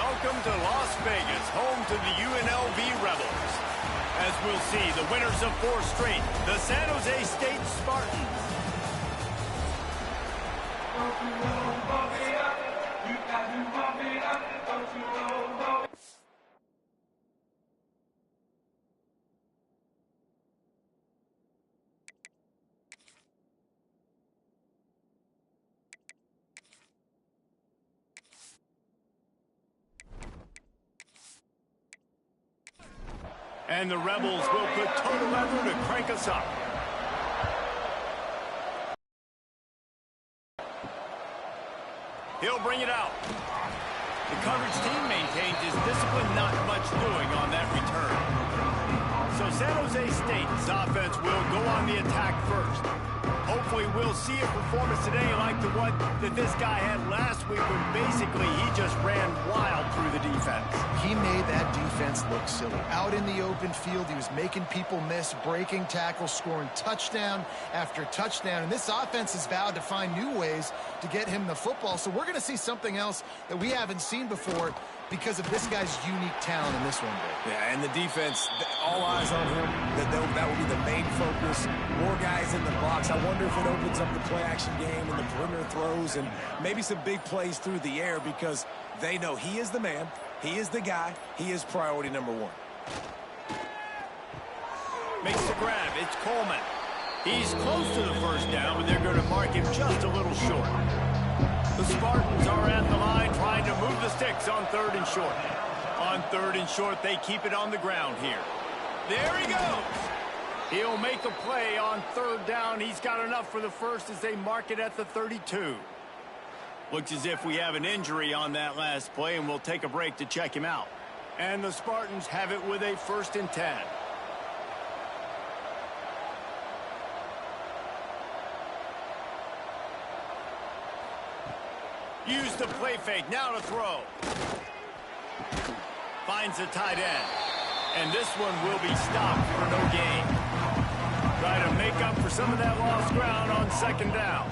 Welcome to Las Vegas, home to the UNLV Rebels. As we'll see, the winners of 4 straight, the San Jose State Spartans. And the Rebels will put total effort to crank us up. He'll bring it out. The coverage team maintains his discipline, not much doing on that return. So San Jose State's offense will go on the attack first. Hopefully we'll see a performance today like the one that this guy had last week when basically he just ran wild through the defense. He made that defense look silly. Out in the open field, he was making people miss, breaking tackles, scoring touchdown after touchdown. And this offense has vowed to find new ways to get him the football. So we're going to see something else that we haven't seen before because of this guy's unique talent in this one. Yeah, and the defense, all eyes on him. That will be the main focus. More guys in the box. I wonder if it opens up the play-action game and the perimeter throws and maybe some big plays through the air because they know he is the man, he is the guy, he is priority number 1. Makes the grab. It's Coleman. He's close to the first down, but they're going to mark him just a little short. The Spartans are at the line trying to move the sticks on 3rd and short. On 3rd and short, they keep it on the ground here. There he goes. He'll make a play on 3rd down. He's got enough for the first as they mark it at the 32. Looks as if we have an injury on that last play, and we'll take a break to check him out. And the Spartans have it with a 1st and 10. Use the play fake, now to throw. Finds the tight end. And this one will be stopped for no gain. Try to make up for some of that lost ground on 2nd down.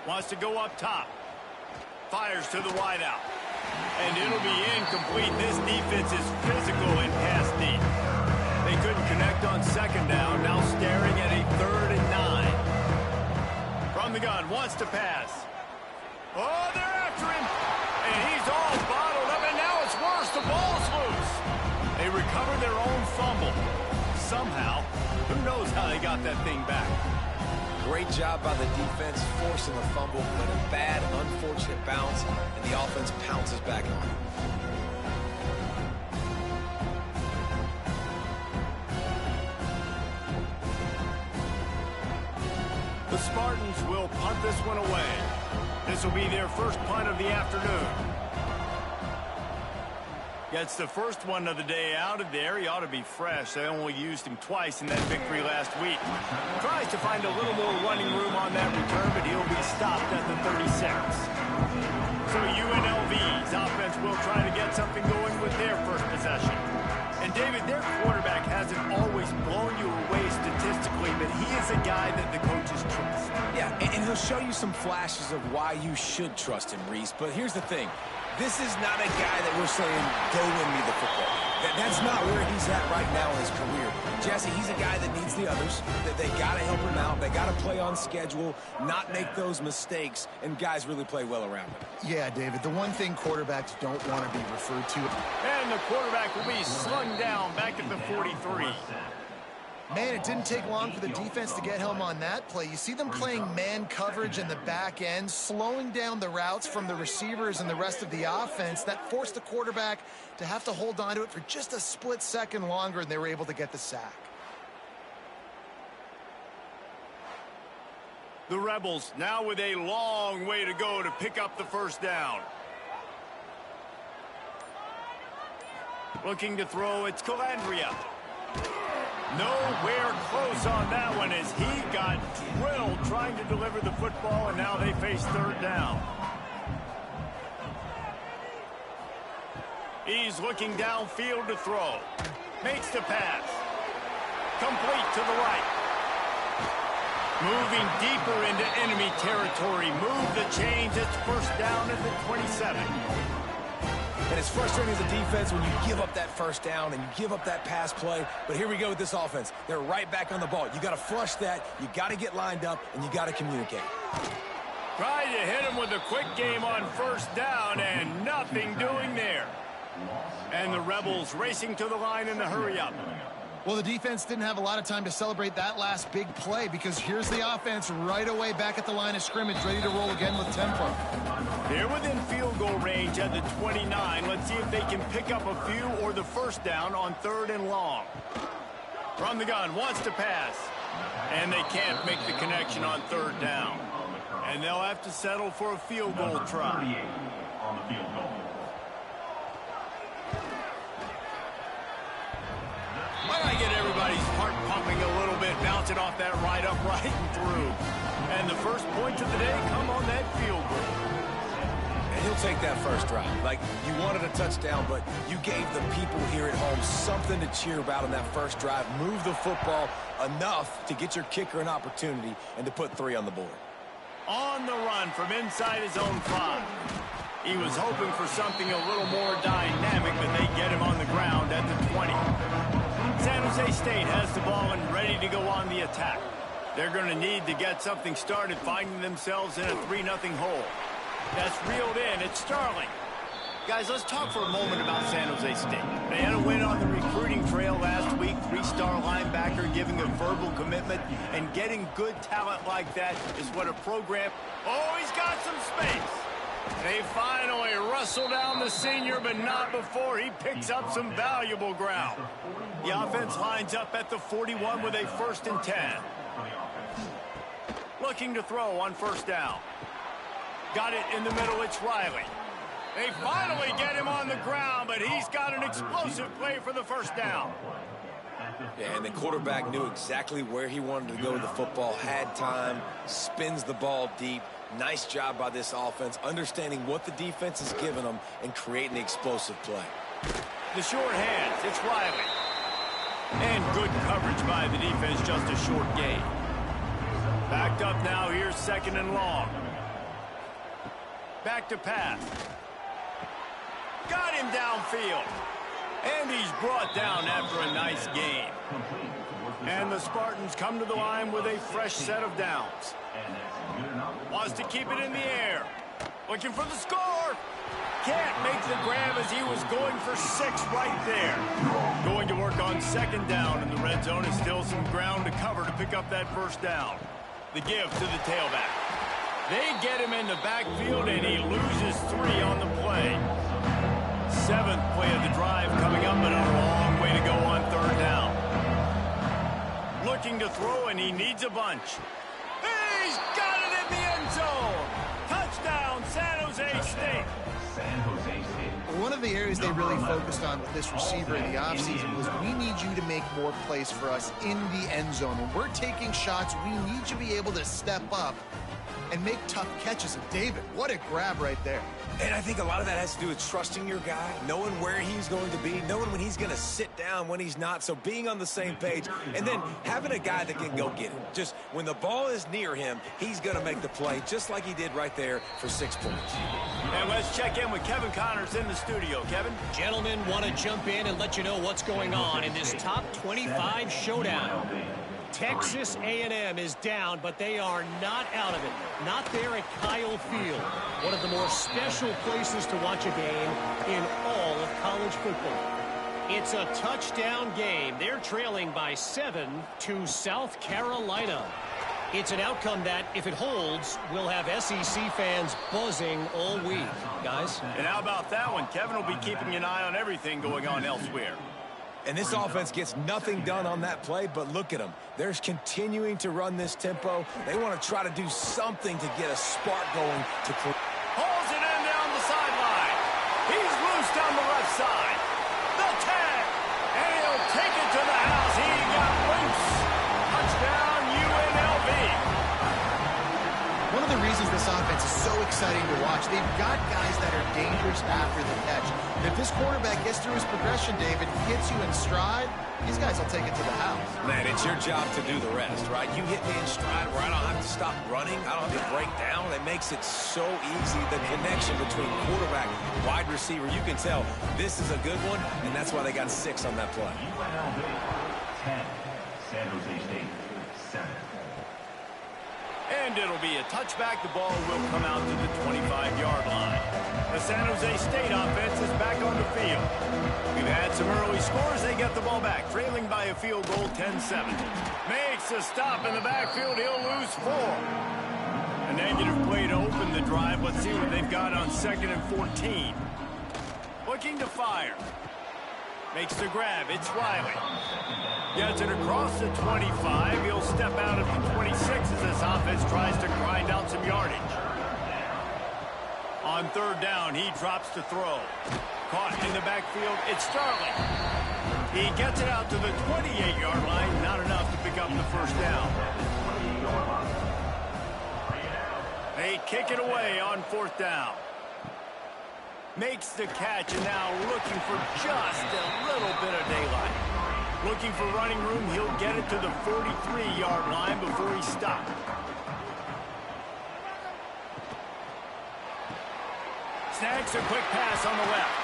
Wants to go up top. Fires to the wideout. And it'll be incomplete. This defense is physical and pass deep. They couldn't connect on 2nd down. Now staring at a 3rd and 9. From the gun, wants to pass. Oh, they're after him. And he's all bottled up, and now it's worse. The ball's loose. They recover their own fumble. Somehow, who knows how they got that thing back. Great job by the defense forcing the fumble, but a bad, unfortunate bounce, and the offense pounces back on it. The Spartans will punt this one away. This will be their first punt of the afternoon. Gets the first one of the day out of there. He ought to be fresh. They only used him twice in that victory last week. Tries to find a little more running room on that return, but he'll be stopped at the 36. So UNLV's offense will try to get something going with their first possession. And David, their quarterback hasn't always blown you away statistically, but he is a guy that the coaches trust. Yeah, and he'll show you some flashes of why you should trust him, Reese. But here's the thing. This is not a guy that we're saying, go win me the football. That's not where he's at right now in his career. Jesse, he's a guy that needs the others. That they got to help him out. They got to play on schedule, not make those mistakes, and guys really play well around him. Yeah, David, the one thing quarterbacks don't want to be referred to. And the quarterback will be slung down back at the 43. Man, it didn't take long for the defense to get home on that play. You see them playing man coverage in the back end, slowing down the routes from the receivers and the rest of the offense. That forced the quarterback to have to hold on to it for just a split second longer, and they were able to get the sack. The Rebels now with a long way to go to pick up the first down. Looking to throw, it's Calandria. Nowhere close on that one as he got drilled trying to deliver the football, and now they face 3rd down. He's looking downfield to throw. Makes the pass. Complete to the right. Moving deeper into enemy territory. Move the chains. It's first down at the 27. And it's frustrating as a defense when you give up that first down and you give up that pass play. But here we go with this offense. They're right back on the ball. You got to flush that. You got to get lined up, and you got to communicate. Tried to hit him with a quick game on first down, and nothing doing there. And the Rebels racing to the line in the hurry-up. Well, the defense didn't have a lot of time to celebrate that last big play because here's the offense right away back at the line of scrimmage, ready to roll again with tempo. They're within field goal range at the 29. Let's see if they can pick up a few or the first down on 3rd and long. From the gun, wants to pass. And they can't make the connection on 3rd down. And they'll have to settle for a field goal try. Why not get everybody's heart pumping a little bit, bouncing off that right upright and through. And the first points of the day come on that field goal. And he'll take that first drive. Like, you wanted a touchdown, but you gave the people here at home something to cheer about on that first drive. Move the football enough to get your kicker an opportunity and to put 3 on the board. On the run from inside his own 5. He was hoping for something a little more dynamic, but they get him on the ground at the 20. San Jose State has the ball and ready to go on the attack. They're going to need to get something started, finding themselves in a 3-0 hole. That's reeled in. It's Starling. Guys, let's talk for a moment about San Jose State. They had a win on the recruiting trail last week. 3-star linebacker giving a verbal commitment, and getting good talent like that is what a program... Oh, he's got some space. They finally wrestle down the senior, but not before he picks up some valuable ground. The offense lines up at the 41 with a 1st and 10. Looking to throw on first down. Got it in the middle, it's Riley. They finally get him on the ground, but he's got an explosive play for the first down. Yeah, and the quarterback knew exactly where he wanted to go with the football, had time, spins the ball deep. Nice job by this offense, understanding what the defense is giving them and creating the explosive play. The short hands, it's Riley. And good coverage by the defense, just a short gain. Backed up now, here's 2nd and long. Back to pass. Got him downfield. And he's brought down after a nice gain. And the Spartans come to the line with a fresh set of downs. Wants to keep it in the air. Looking for the score. Can't make the grab as he was going for 6 right there. Going to work on 2nd down, and the red zone is still some ground to cover to pick up that first down. The give to the tailback. They get him in the backfield, and he loses 3 on the play. 7th play of the drive coming up, but a long way to go on 3rd down. Looking to throw, and he needs a bunch. He's got it in the end zone. Touchdown, San Jose State. One of the areas they really focused on with this receiver in the offseason was we need you to make more plays for us in the end zone. When we're taking shots, we need you to be able to step up and make tough catches. And David, what a grab right there. And I think a lot of that has to do with trusting your guy, knowing where he's going to be, knowing when he's going to sit down, when he's not. So being on the same page, and then having a guy that can go get it. Just when the ball is near him, he's going to make the play, just like he did right there for 6 points. And let's check in with Kevin Connors in the studio. Kevin? Gentlemen, want to jump in and let you know what's going on in this top 25 showdown. Texas A&M is down, but they are not out of it. Not there at Kyle Field, one of the more special places to watch a game in all of college football. It's a touchdown game. They're trailing by 7 to South Carolina. It's an outcome that, if it holds, will have SEC fans buzzing all week. Guys? And how about that one? Kevin will be keeping an eye on everything going on elsewhere. And this offense gets nothing done on that play, but look at them. They're continuing to run this tempo. They want to try to do something to get a spark going. Hauls it in down the sideline. He's loose down the left side. The tag. And he'll take it to the house. He got loose. Touchdown, UNLV. One of the reasons this offense is so exciting to watch, they've got guys that are dangerous after the catch. And if this quarterback gets through his progression, David, he gets you in stride, these guys will take it to the house. Man, it's your job to do the rest, right? You hit me in stride where I don't have to stop running. I don't have to break down. It makes it so easy. The connection between quarterback, wide receiver, you can tell this is a good one, and that's why they got 6 on that play. UNLV 10, San Jose State 7. And it'll be a touchback. The ball will come out to the 25-yard line. The San Jose State offense is back on the field. We've had some early scores. They get the ball back, trailing by a field goal 10-7. Makes a stop in the backfield. He'll lose 4. A negative play to open the drive. Let's see what they've got on 2nd and 14. Looking to fire. Makes the grab. It's Riley. Gets it across the 25. He'll step out at the 26 as this offense tries to grind out some yardage. On 3rd down, he drops to throw. Caught in the backfield. It's Starling. He gets it out to the 28-yard line. Not enough to pick up the 1st down. They kick it away on 4th down. Makes the catch, and now looking for just a little bit of daylight. Looking for running room. He'll get it to the 43-yard line before he stopped. Snags a quick pass on the left.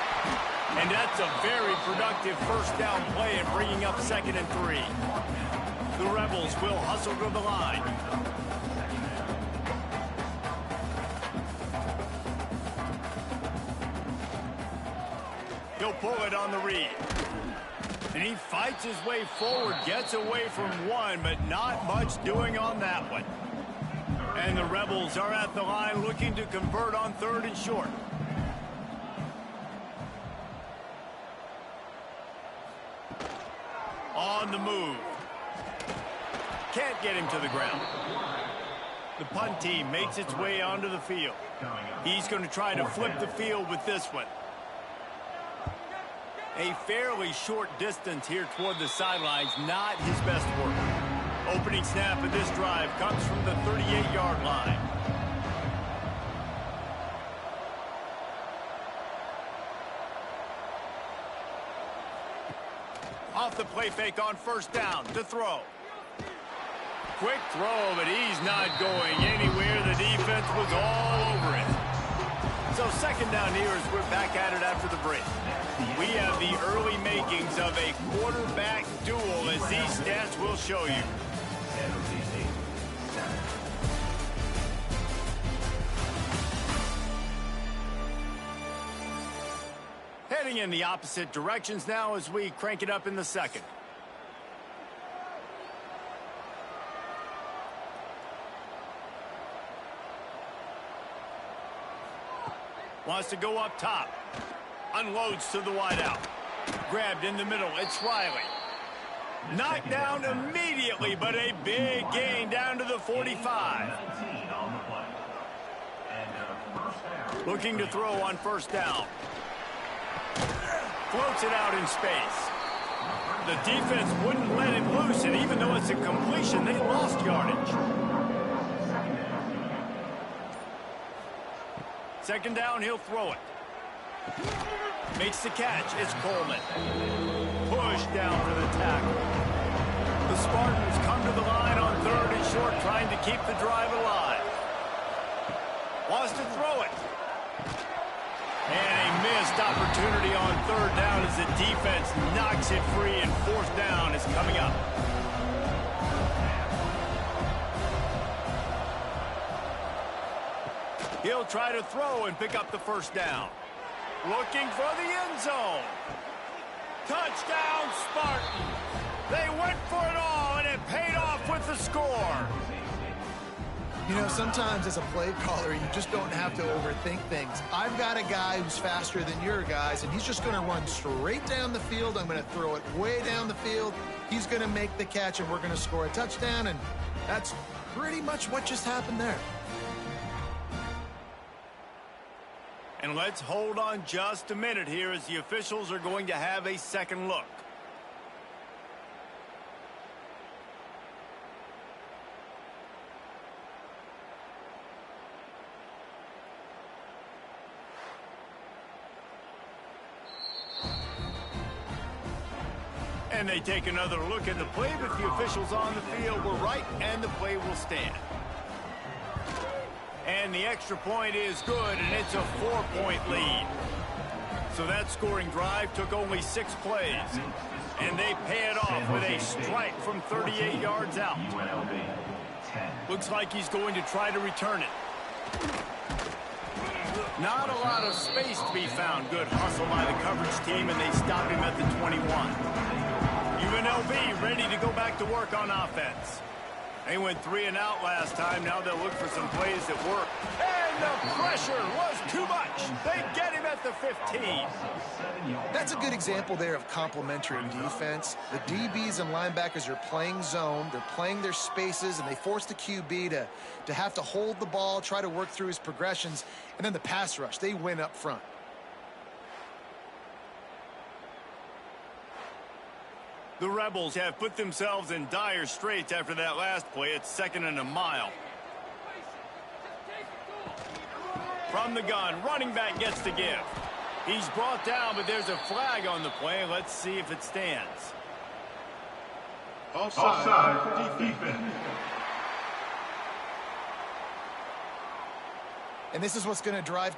And that's a very productive 1st down play and bringing up 2nd and 3. The Rebels will hustle to the line. He'll pull it on the read. And he fights his way forward, gets away from 1, but not much doing on that one. And the Rebels are at the line looking to convert on 3rd and short. On the move. Can't get him to the ground. The punt team makes its way onto the field. He's going to try to flip the field with this one. A fairly short distance here toward the sidelines, not his best work. Opening snap of this drive comes from the 38-yard line. Off the play fake on 1st down to throw. Quick throw, but he's not going anywhere. The defense was all over it. So 2nd down here as we're back at it after the break. We have the early makings of a quarterback duel, as these stats will show you. Heading in the opposite directions now as we crank it up in the 2nd. Wants to go up top. Unloads to the wideout. Grabbed in the middle. It's Riley. Knocked down immediately, but a big gain down to the 45. Looking to throw on 1st down. Floats it out in space. The defense wouldn't let him loose, and even though it's a completion, they lost yardage. 2nd down, he'll throw it. Makes the catch. It's Coleman. Pushed down for the tackle. The Spartans come to the line on 3rd and short, trying to keep the drive alive. Wants to throw it. And a missed opportunity on 3rd down as the defense knocks it free, and 4th down is coming up. He'll try to throw and pick up the 1st down. Looking for the end zone. Touchdown, Spartans. They went for it all, and it paid off with the score. You know, sometimes as a play caller, you just don't have to overthink things. I've got a guy who's faster than your guys, and he's just going to run straight down the field. I'm going to throw it way down the field. He's going to make the catch, and we're going to score a touchdown, and that's pretty much what just happened there. And let's hold on just a minute here as the officials are going to have a second look. And they take another look at the play, but the officials on the field were right, and the play will stand. And the extra point is good, and it's a 4-point lead. So that scoring drive took only 6 plays. And they pay it off with a strike from 38 yards out. UNLV 10. Looks like he's going to try to return it. Not a lot of space to be found. Good hustle by the coverage team, and they stop him at the 21. UNLV ready to go back to work on offense. They went 3 and out last time. Now they'll look for some plays that work. And the pressure was too much. They get him at the 15. That's a good example there of complementary defense. The DBs and linebackers are playing zone. They're playing their spaces, and they force the QB to have to hold the ball, try to work through his progressions. And then the pass rush, they win up front. The Rebels have put themselves in dire straits after that last play. It's 2nd and a mile. From the gun, running back gets to give. He's brought down, but there's a flag on the play. Let's see if it stands. Offside for defense. And this is what's going to drive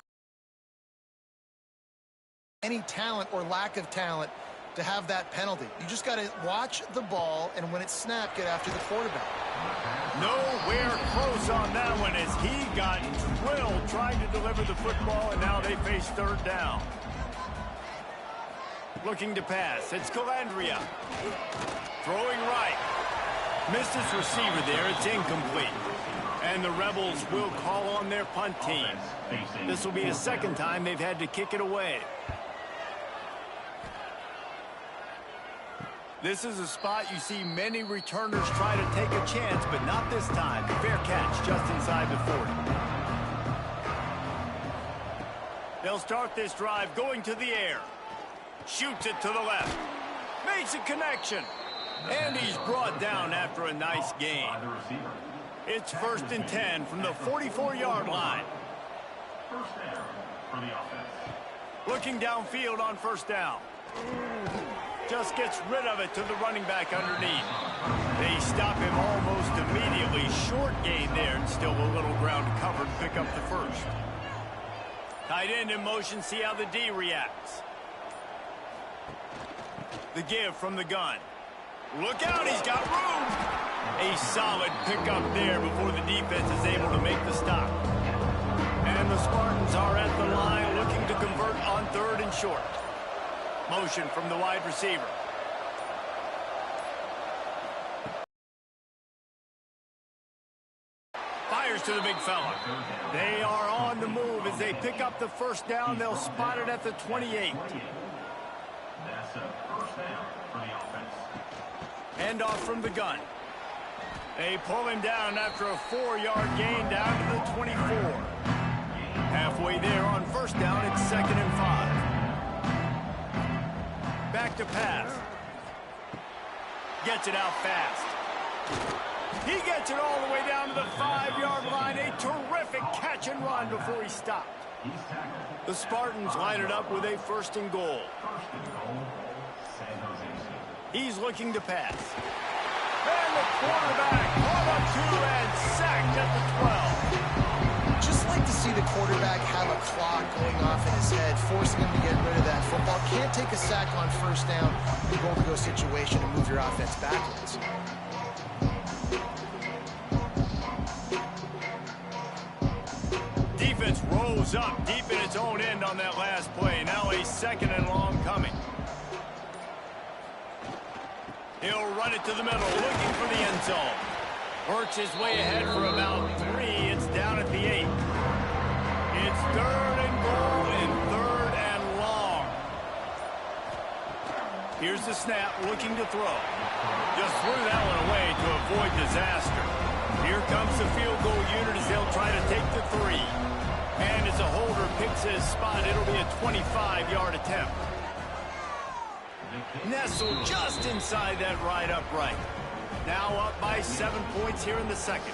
any talent or lack of talent to have that penalty. You just got to watch the ball, and when it's snapped, get after the quarterback. Nowhere close on that one as he got drilled trying to deliver the football, and now they face 3rd down. Looking to pass. It's Calandria. Throwing right. Missed his receiver there. It's incomplete. And the Rebels will call on their punt team. This will be the 2nd time they've had to kick it away. This is a spot you see many returners try to take a chance, but not this time. Fair catch just inside the 40. They'll start this drive going to the air. Shoots it to the left. Makes a connection. And he's brought down after a nice gain. It's 1st and 10 from the 44-yard line. First down for the offense. Looking downfield on 1st down. Just gets rid of it to the running back underneath. They stop him almost immediately. Short gain there, and still a little ground covered. Pick up the 1st. Tight end in motion, see how the D reacts. The give from the gun. Look out, he's got room. A solid pickup there before the defense is able to make the stop. And the Spartans are at the line looking to convert on 3rd and short. Motion from the wide receiver. Fires to the big fella. They are on the move as they pick up the 1st down. They'll spot it at the 28. That's a 1st down for the offense. Hand off from the gun. They pull him down after a 4-yard gain down to the 24. Halfway there on 1st down, it's 2nd and 5. Back to pass. Gets it out fast. He gets it all the way down to the 5-yard line. A terrific catch and run before he stopped. The Spartans line it up with a 1st and goal. He's looking to pass. And the quarterback caught up to and sacked at the 12. Just like to see the quarterback have a clock going off in his head, forcing him to get rid of that football. Can't take a sack on 1st down in a goal-to-go situation and move your offense backwards. Defense rolls up deep in its own end on that last play. Now a 2nd and long coming. He'll run it to the middle, looking for the end zone. Works his way ahead for about 3. It's down at the 8. It's 3rd and goal and 3rd and long. Here's the snap, looking to throw. Just threw that one away to avoid disaster. Here comes the field goal unit as they'll try to take the 3. And as a holder picks his spot, it'll be a 25-yard attempt. Nestled just inside that right upright. Now up by 7 points here in the second.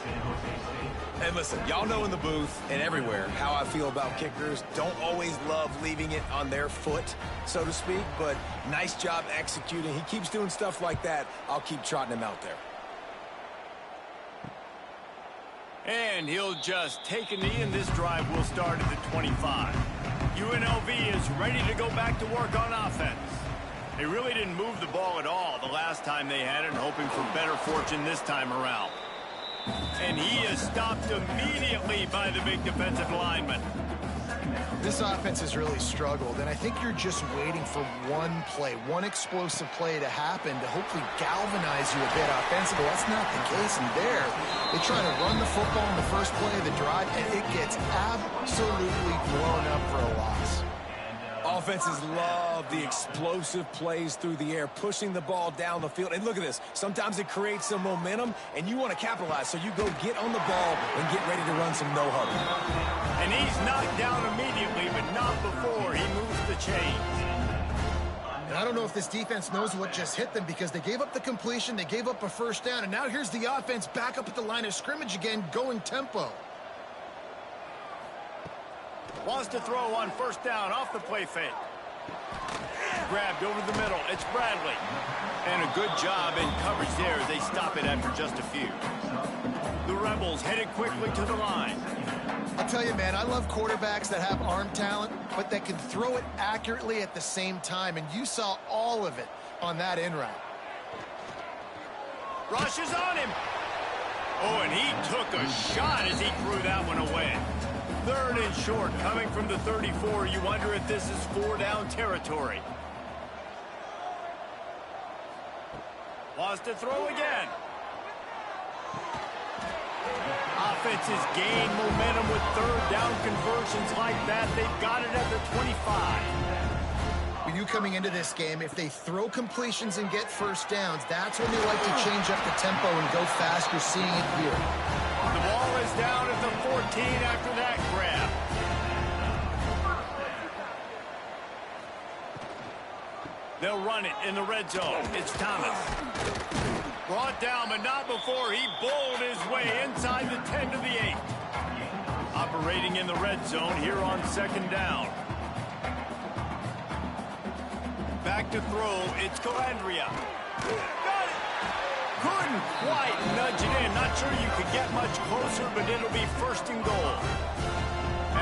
And listen, y'all know in the booth and everywhere how I feel about kickers. Don't always love leaving it on their foot, so to speak, but nice job executing. He keeps doing stuff like that. I'll keep trotting him out there. And he'll just take a knee, and this drive will start at the 25. UNLV is ready to go back to work on offense. They really didn't move the ball at all the last time they had it, hoping for better fortune this time around. And he is stopped immediately by the big defensive lineman. This offense has really struggled, and I think you're just waiting for one play, one explosive play to happen to hopefully galvanize you a bit offensively. That's not the case, and there, they try to run the football in the first play of the drive, and it gets absolutely blown up for a loss. Offenses love the explosive plays through the air, pushing the ball down the field. And look at this. Sometimes it creates some momentum, and you want to capitalize. So you go get on the ball and get ready to run some no-huddle. And he's knocked down immediately, but not before he moves the chains. And I don't know if this defense knows what just hit them because they gave up the completion, they gave up a first down, and now here's the offense back up at the line of scrimmage again, going tempo. Wants to throw on first down off the play fake. Grabbed over the middle. It's Bradley. And a good job in coverage there as they stop it after just a few. The Rebels headed quickly to the line. I'll tell you, man, I love quarterbacks that have arm talent, but that can throw it accurately at the same time. And you saw all of it on that in route. Rushes on him. Oh, and he took a shot as he threw that one away. 3rd and short, coming from the 34. You wonder if this is 4-down territory. Wants to throw again. Offenses gain momentum with 3rd down conversions like that. They've got it at the 25. When you coming into this game, if they throw completions and get first downs, that's when they like to change up the tempo and go fast. You're seeing it here. The ball is down at the 14 after that grab. They'll run it in the red zone. It's Thomas. Brought down, but not before he bowled his way inside the 10 to the 8. Operating in the red zone here on 2nd down. Back to throw. It's Calandria. Got it. Couldn't quite nudge it in. Not sure you could get much closer, but it'll be 1st and goal.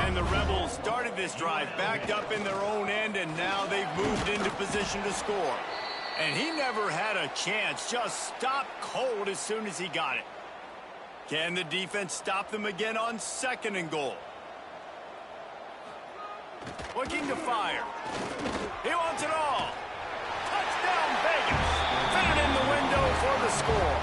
And the Rebels started this drive backed up in their own end, and now they've moved into position to score. And he never had a chance. Just stopped cold as soon as he got it. Can the defense stop them again on 2nd and goal? Looking to fire. He wants it all. Touchdown, Vegas. Fit it in the window for the score.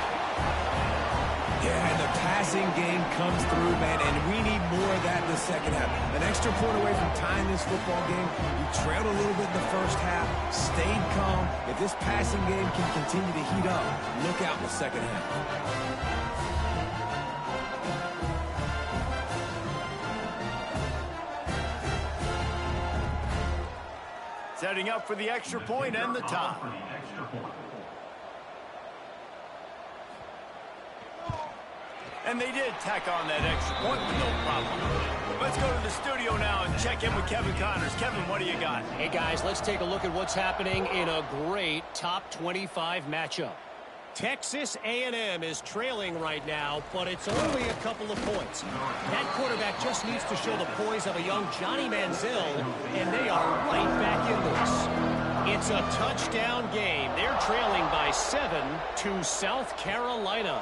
Yeah, and the passing game comes through, man, and we need more of that in the second half. An extra point away from tying this football game. You trailed a little bit in the first half, stayed calm. If this passing game can continue to heat up, look out in the second half. Setting up for the extra point and the tie. And they did tack on that extra point with no problem. Let's go to the studio now and check in with Kevin Connors. Kevin, what do you got? Hey, guys, let's take a look at what's happening in a great top 25 matchup. Texas A&M is trailing right now, but it's only a couple of points. That quarterback just needs to show the poise of a young Johnny Manziel, and they are right back in this. It's a touchdown game. They're trailing by 7 to South Carolina.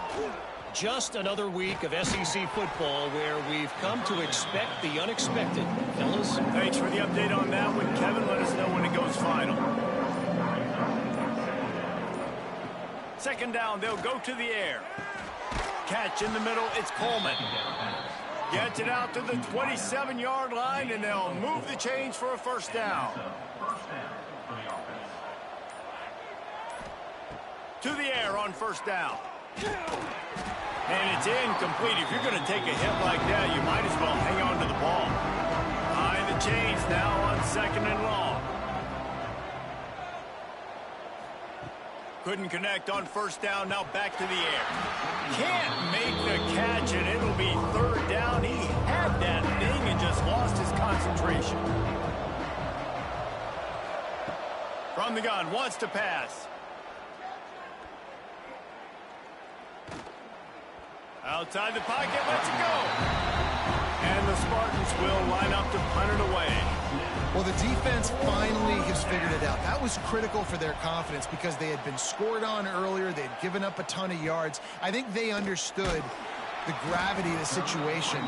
Just another week of SEC football where we've come to expect the unexpected. Fellas? Thanks for the update on that one, Kevin. Let us know when it goes final. 2nd down, they'll go to the air. Catch in the middle, it's Coleman. Gets it out to the 27-yard line, and they'll move the chains for a 1st down. To the air on 1st down. And it's incomplete. If you're going to take a hit like that, you might as well hang on to the ball. Behind the chains now on 2nd and long. Couldn't connect on first down, now back to the air. Can't make the catch, and it'll be third down. He had that thing and just lost his concentration. From the gun, wants to pass. Outside the pocket, lets it go. And the Spartans will line up to punt it away. Well, the defense finally has figured it out. That was critical for their confidence because they had been scored on earlier. They had given up a ton of yards. I think they understood the gravity of the situation.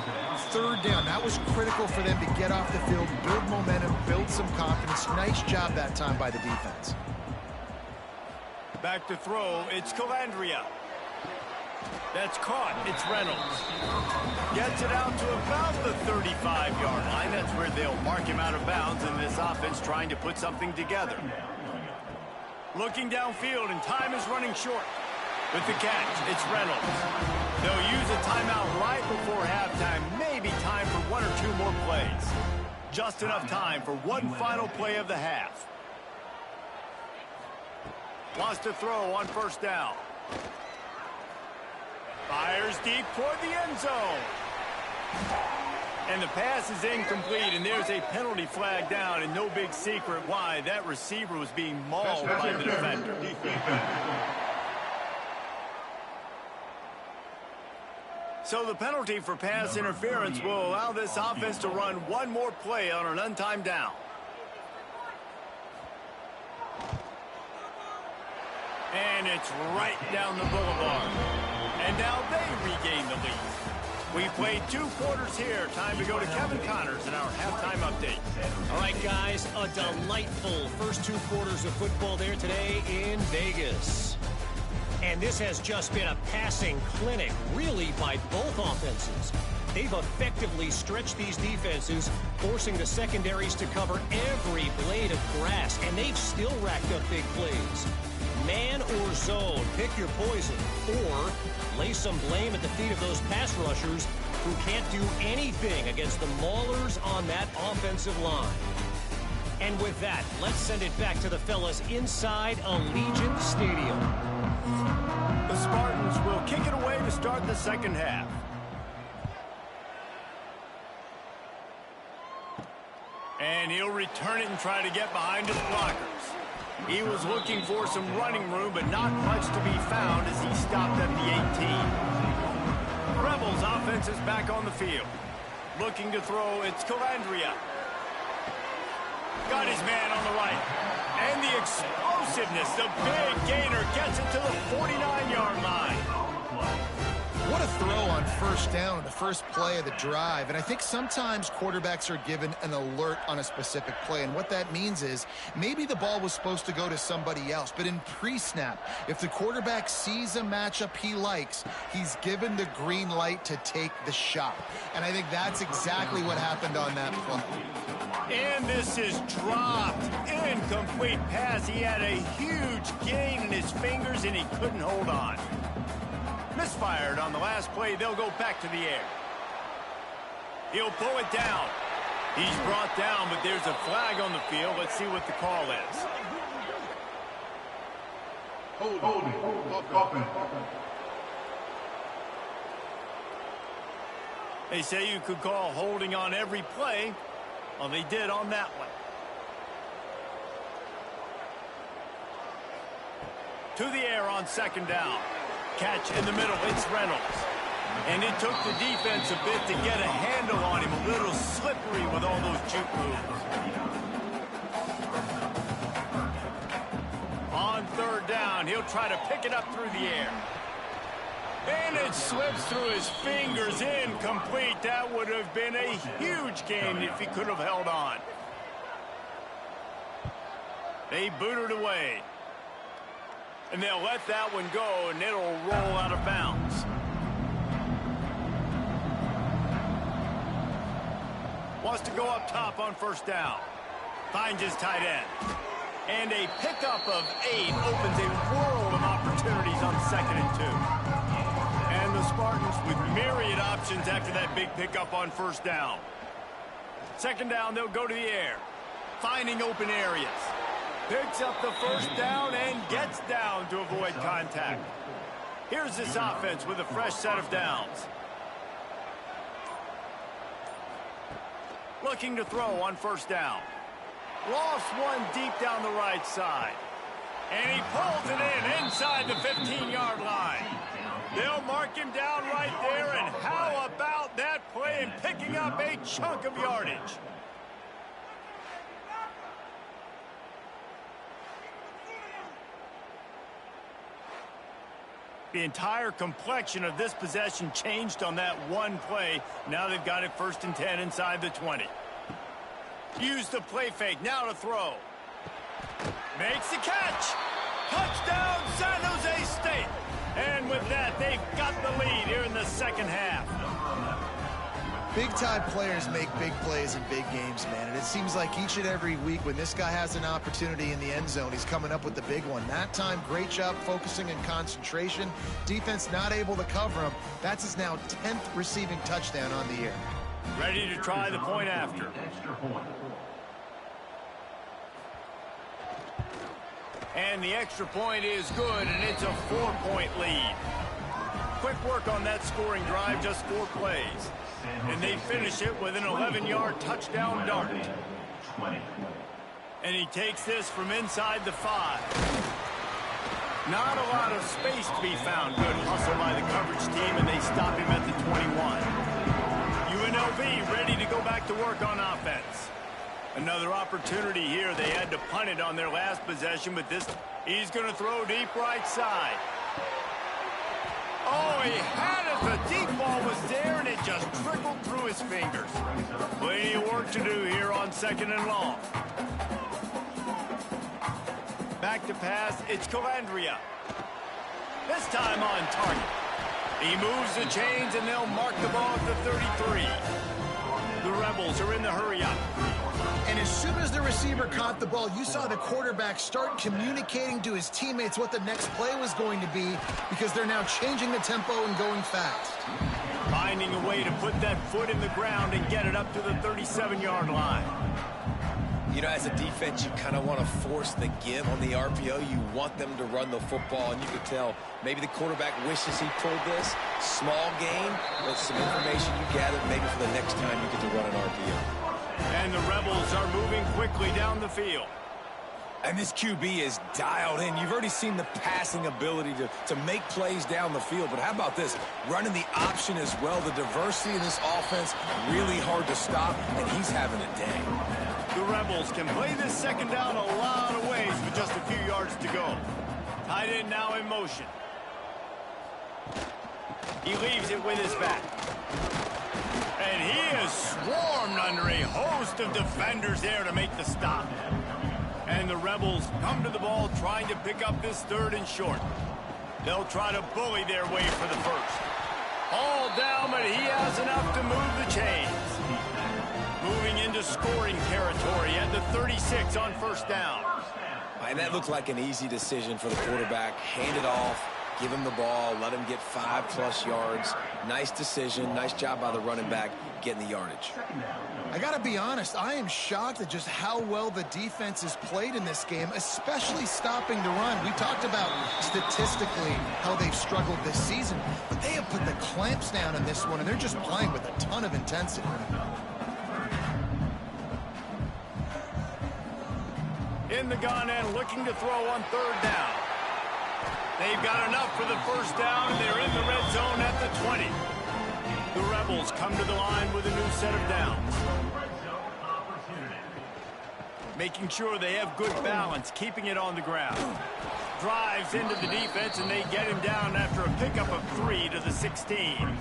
Third down, that was critical for them to get off the field, build momentum, build some confidence. Nice job that time by the defense. Back to throw, it's Calandria. That's caught, it's Reynolds. Gets it out to about the 35-yard line. That's where they'll mark him out of bounds, and this offense trying to put something together. Looking downfield, and time is running short. With the catch, it's Reynolds. They'll use a timeout right before halftime. Maybe time for one or two more plays. Just enough time for one final play of the half. Wants to throw on first down. Fires deep toward the end zone. And the pass is incomplete, and there's a penalty flag down, and no big secret why. That receiver was being mauled by the defender. So the penalty for pass interference will allow this offense to run one more play on an untimed down. And it's right down the boulevard. And now they regain the lead. We played 2 quarters here. Time to go to Kevin Connors in our halftime update. All right, guys, a delightful first 2 quarters of football there today in Vegas. And this has just been a passing clinic, really, by both offenses. They've effectively stretched these defenses, forcing the secondaries to cover every blade of grass, and they've still racked up big plays. Man or zone, pick your poison, or lay some blame at the feet of those pass rushers who can't do anything against the maulers on that offensive line. And with that, let's send it back to the fellas inside Allegiant Stadium. The Spartans will kick it away to start the second half. And he'll return it and try to get behind his blockers. He was looking for some running room, but not much to be found as he stopped at the 18. Rebels offense is back on the field. Looking to throw, it's Calandria. Got his man on the right. And the explosiveness, the big gainer gets it to the 49-yard line. What a throw on first down, the first play of the drive. And I think sometimes quarterbacks are given an alert on a specific play. And what that means is maybe the ball was supposed to go to somebody else. But in pre-snap, if the quarterback sees a matchup he likes, he's given the green light to take the shot. And I think that's exactly what happened on that play. And this is dropped. Incomplete pass. He had a huge gain in his fingers, and he couldn't hold on. Misfired on the last play. They'll go back to the air. He'll pull it down. He's brought down, but there's a flag on the field. Let's see what the call is. Holding. They say you could call holding on every play. Well, they did on that one. To the air on second down. Catch in the middle, it's Reynolds. And it took the defense a bit to get a handle on him, a little slippery with all those juke moves. On third down, he'll try to pick it up through the air. And it slips through his fingers, incomplete. That would have been a huge gain if he could have held on. They boot it away. And they'll let that one go, and it'll roll out of bounds. Wants to go up top on first down. Finds his tight end. And a pickup of 8 opens a world of opportunities on 2nd and 2. And the Spartans with myriad options after that big pickup on first down. Second down, they'll go to the air. Finding open areas. Picks up the first down and gets down to avoid contact. Here's this offense with a fresh set of downs. Looking to throw on first down. Lost one deep down the right side. And he pulls it in inside the 15-yard line. They'll mark him down right there, and how about that play and picking up a chunk of yardage? The entire complexion of this possession changed on that one play. Now they've got it 1st and 10 inside the 20. Use the play fake, now to throw. Makes the catch. Touchdown, San Jose State. And with that, they've got the lead here in the second half. Big-time players make big plays in big games, man. And it seems like each and every week when this guy has an opportunity in the end zone, he's coming up with the big one. That time, great job focusing and concentration. Defense not able to cover him. That's his now 10th receiving touchdown on the year. Ready to try the point after. And the extra point is good, and it's a 4-point lead. Quick work on that scoring drive, just 4 plays. And they finish it with an 11-yard touchdown dart. And he takes this from inside the 5. Not a lot of space to be found. Good hustle by the coverage team, and they stop him at the 21. UNLV ready to go back to work on offense. Another opportunity here. They had to punt it on their last possession, but this, he's going to throw deep right side. Oh, he had it. The deep ball was there, and it just trickled through his fingers. Plenty of work to do here on 2nd and long. Back to pass. It's Calandria. This time on target. He moves the chains, and they'll mark the ball at the 33. The Rebels are in the hurry-up. And as soon as the receiver caught the ball, you saw the quarterback start communicating to his teammates what the next play was going to be, because they're now changing the tempo and going fast. Finding a way to put that foot in the ground and get it up to the 37-yard line. You know, as a defense, you kind of want to force the give on the RPO. You want them to run the football, and you can tell maybe the quarterback wishes he pulled this. Small game, but some information you gathered maybe for the next time you get to run an RPO. And the Rebels are moving quickly down the field. And this QB is dialed in. You've already seen the passing ability to make plays down the field. But how about this? Running the option as well. The diversity in this offense, really hard to stop, and he's having a day. The Rebels can play this second down a lot of ways with just a few yards to go. Tight end now in motion. He leaves it with his back. And he is swarmed under a host of defenders there to make the stop. And the Rebels come to the ball trying to pick up this 3rd and short. They'll try to bully their way for the first. All down, but he has enough to move the chains. Moving into scoring territory at the 36 on first down. And that looked like an easy decision for the quarterback. Hand it off, give him the ball, let him get 5+ yards. Nice decision, nice job by the running back getting the yardage. I got to be honest, I am shocked at just how well the defense has played in this game, especially stopping the run. We talked about statistically how they've struggled this season, but they have put the clamps down in this one, and they're just playing with a ton of intensity. In the gun and looking to throw on 3rd down. They've got enough for the first down, and they're in the red zone at the 20. The Rebels come to the line with a new set of downs. Making sure they have good balance, keeping it on the ground. Drives into the defense, and they get him down after a pickup of 3 to the 16.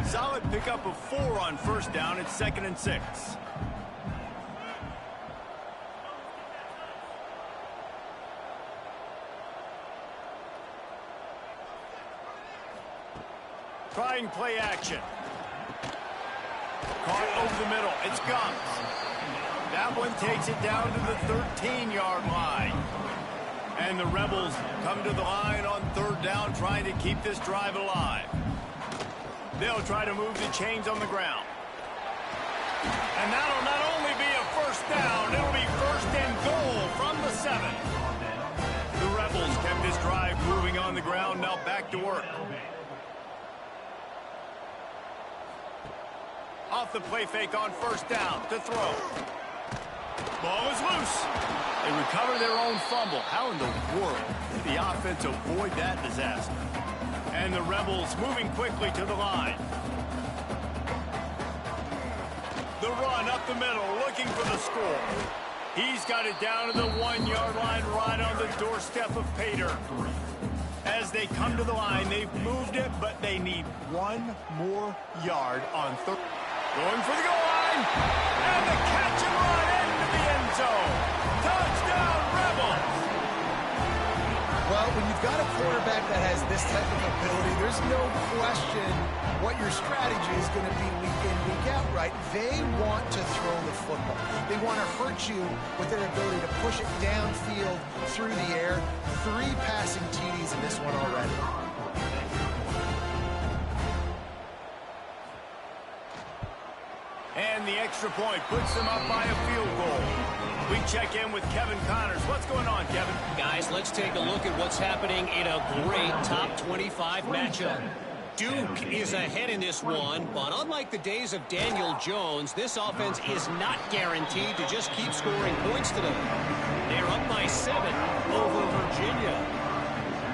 Solid pickup of 4 on first down. It's 2nd and 6. Trying play action. Caught over the middle. It's Gumps. That one takes it down to the 13-yard line. And the Rebels come to the line on 3rd down, trying to keep this drive alive. They'll try to move the chains on the ground. And that'll not only be a first down, it'll be 1st and goal from the 7. The Rebels kept this drive moving on the ground. Now back to work. Off the play fake on first down to throw. Ball is loose. They recover their own fumble. How in the world did the offense avoid that disaster? And the Rebels moving quickly to the line. The run up the middle, looking for the score. He's got it down to the 1-yard line, right on the doorstep of Pater. As they come to the line, they've moved it, but they need one more yard on third. Going for the goal line. And the catch and run into the end zone. Touchdown, Rebels. Well, when you've got a quarterback that has this type of ability, there's no question what your strategy is going to be week in, week out, right? They want to throw the football. They want to hurt you with their ability to push it downfield through the air. 3 passing TDs in this one already. And the extra point puts them up by a field goal. We check in with Kevin Connors. What's going on, Kevin? Guys, let's take a look at what's happening in a great top 25 matchup. Duke is ahead in this one, but unlike the days of Daniel Jones, this offense is not guaranteed to just keep scoring points today. They're up by 7 over Virginia.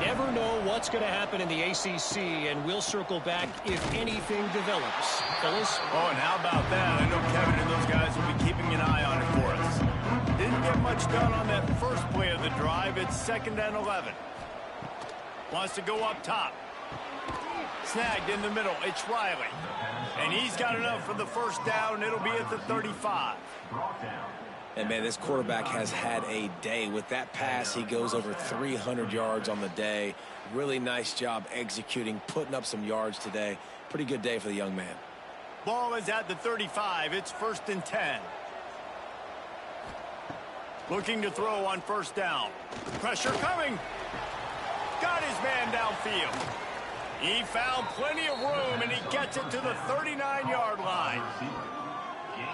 Never know what's going to happen in the ACC, and we'll circle back if anything develops. Fellas? Oh, and how about that? I know Kevin and those guys will be keeping an eye on it for us. Didn't get much done on that first play of the drive. It's 2nd and 11. Wants to go up top. Snagged in the middle. It's Riley. And he's got enough for the first down. It'll be at the 35. And, man, this quarterback has had a day. With that pass, he goes over 300 yards on the day. Really nice job executing, putting up some yards today. Pretty good day for the young man. Ball is at the 35. It's 1st and 10. Looking to throw on first down. Pressure coming. Got his man downfield. He found plenty of room, and he gets it to the 39-yard line.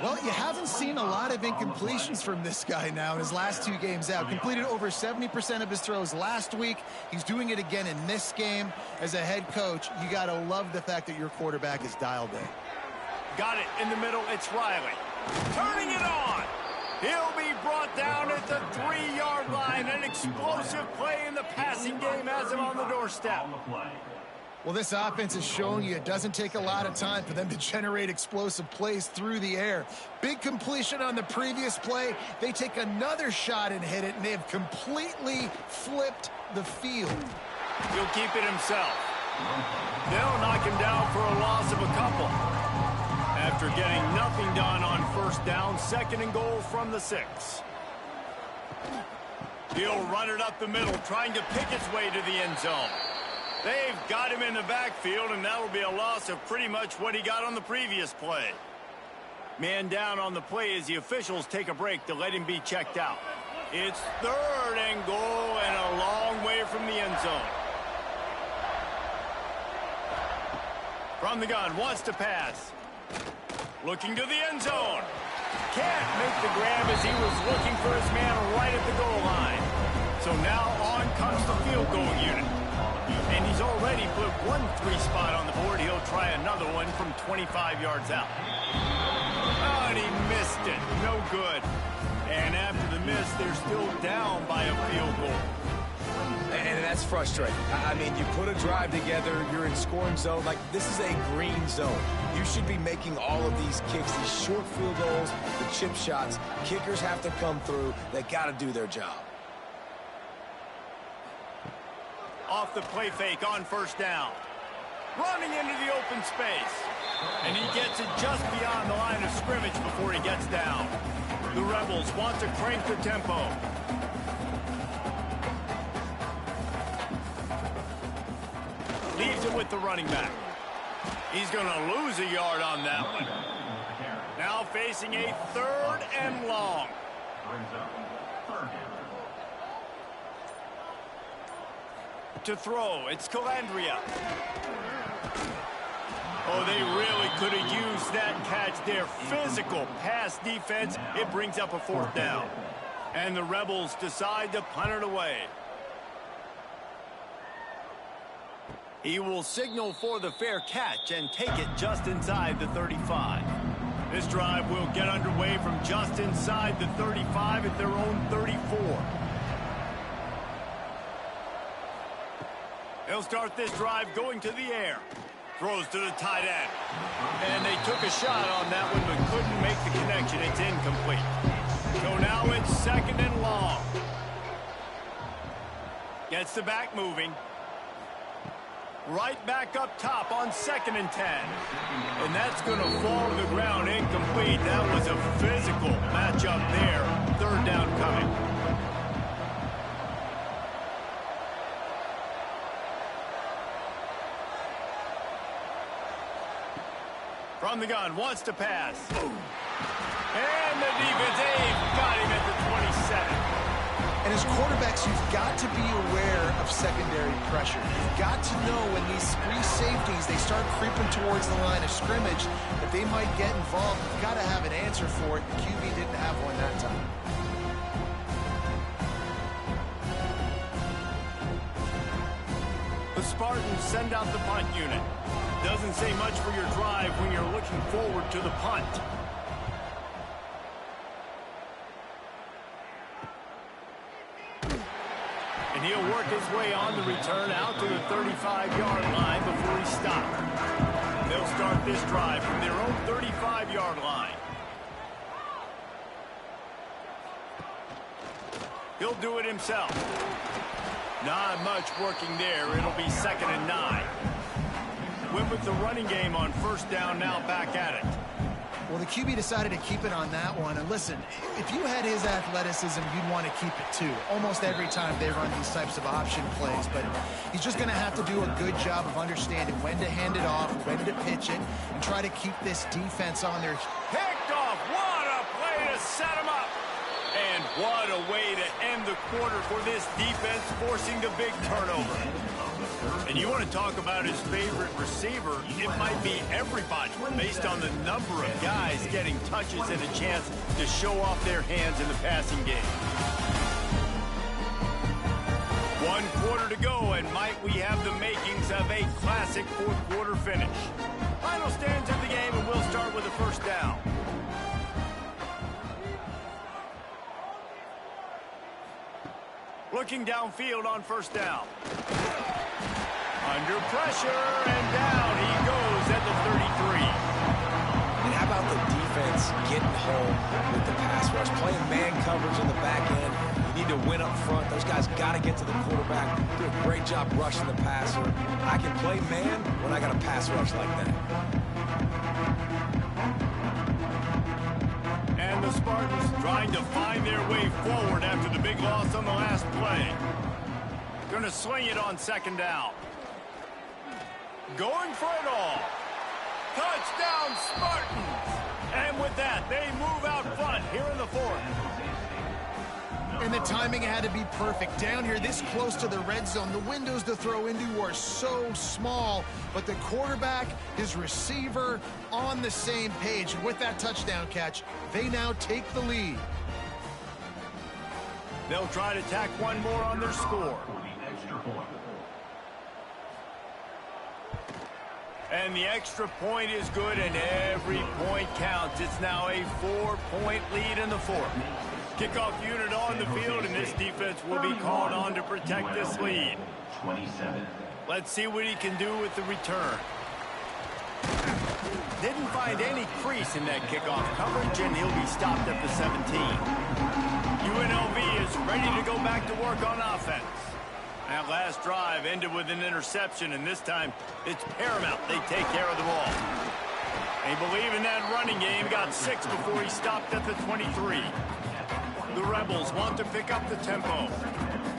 Well, you haven't seen a lot of incompletions from this guy now in his last 2 games out. Completed over 70% of his throws last week. He's doing it again in this game. As a head coach, you got to love the fact that your quarterback is dialed in. Got it in the middle. It's Riley. Turning it on. He'll be brought down at the 3-yard line. An explosive play in the passing game has him on the doorstep. Well, this offense is showing you it doesn't take a lot of time for them to generate explosive plays through the air. Big completion on the previous play. They take another shot and hit it, and they have completely flipped the field. He'll keep it himself. They'll knock him down for a loss of a couple. After getting nothing done on first down, 2nd and goal from the 6. He'll run it up the middle, trying to pick its way to the end zone. They've got him in the backfield, and that will be a loss of pretty much what he got on the previous play. Man down on the play as the officials take a break to let him be checked out. It's 3rd and goal and a long way from the end zone. From the gun, wants to pass. Looking to the end zone. Can't make the grab as he was looking for his man right at the goal line. So now on comes the field goal unit. And he's already put 1 3 spot on the board. He'll try another one from 25 yards out. Oh, and he missed it. No good. And after the miss, they're still down by a field goal. And that's frustrating. I mean, you put a drive together, you're in scoring zone. Like, this is a green zone. You should be making all of these kicks, these short field goals, the chip shots. Kickers have to come through. They got to do their job. Off the play fake on first down. Running into the open space. And he gets it just beyond the line of scrimmage before he gets down. The Rebels want to crank the tempo. Leaves it with the running back. He's going to lose a yard on that one. Now facing a 3rd and long. To throw, it's Calandria. Oh, they really could have used that catch there. Physical pass defense. It brings up a 4th down. And the Rebels decide to punt it away. He will signal for the fair catch and take it just inside the 35. This drive will get underway from just inside the 35 at their own 34. They'll start this drive going to the air. Throws to the tight end. And they took a shot on that one but couldn't make the connection. It's incomplete. So now it's 2nd and long. Gets the back moving. Right back up top on 2nd and 10. And that's going to fall to the ground incomplete. That was a physical matchup there. 3rd down coming. From the gun, wants to pass. And the defense got him at the 27. And as quarterbacks, you've got to be aware of secondary pressure. You've got to know when these free safeties, they start creeping towards the line of scrimmage, that they might get involved. You've got to have an answer for it. The QB didn't have one that time. The Spartans send out the punt unit. Doesn't say much for your drive when you're looking forward to the punt. And he'll work his way on the return out to the 35-yard line before he stopped. They'll start this drive from their own 35-yard line. He'll do it himself. Not much working there. It'll be 2nd and 9. Went with the running game on 1st down, now back at it. Well, the QB decided to keep it on that one. And listen, if you had his athleticism, you'd want to keep it too. Almost every time they run these types of option plays. But he's just going to have to do a good job of understanding when to hand it off, when to pitch it, and try to keep this defense on their... Picked off. What a play to set him up. And what a way to end the quarter for this defense, forcing the big turnover. And you want to talk about his favorite receiver, it might be everybody, based on the number of guys getting touches and a chance to show off their hands in the passing game. 1 quarter to go, and might we have the makings of a classic 4th quarter finish. Final stands of the game, and we'll start with the 1st down. Looking downfield on 1st down. Under pressure, and down he goes at the 33. And how about the defense getting home with the pass rush? Playing man coverage in the back end. You need to win up front. Those guys got to get to the quarterback. Do a great job rushing the passer. I can play man when I got a pass rush like that. And the Spartans trying to find their way forward after the big loss on the last play. Going to swing it on 2nd down. Going for it all. Touchdown, Spartans! And with that, they move out front here in the 4th. And the timing had to be perfect. Down here, this close to the red zone, the windows to throw into are so small, but the quarterback, his receiver, on the same page. And with that touchdown catch, they now take the lead. They'll try to tack one more on their score. And the extra point is good, and every point counts. It's now a 4-point lead in the 4th. Kickoff unit on the field, and this defense will be called on to protect this lead. 27. Let's see what he can do with the return. Didn't find any crease in that kickoff coverage, and he'll be stopped at the 17. UNLV is ready to go back to work on offense. That last drive ended with an interception, and this time it's paramount they take care of the ball. They believe in that running game. Got 6 before he stopped at the 23. The Rebels want to pick up the tempo.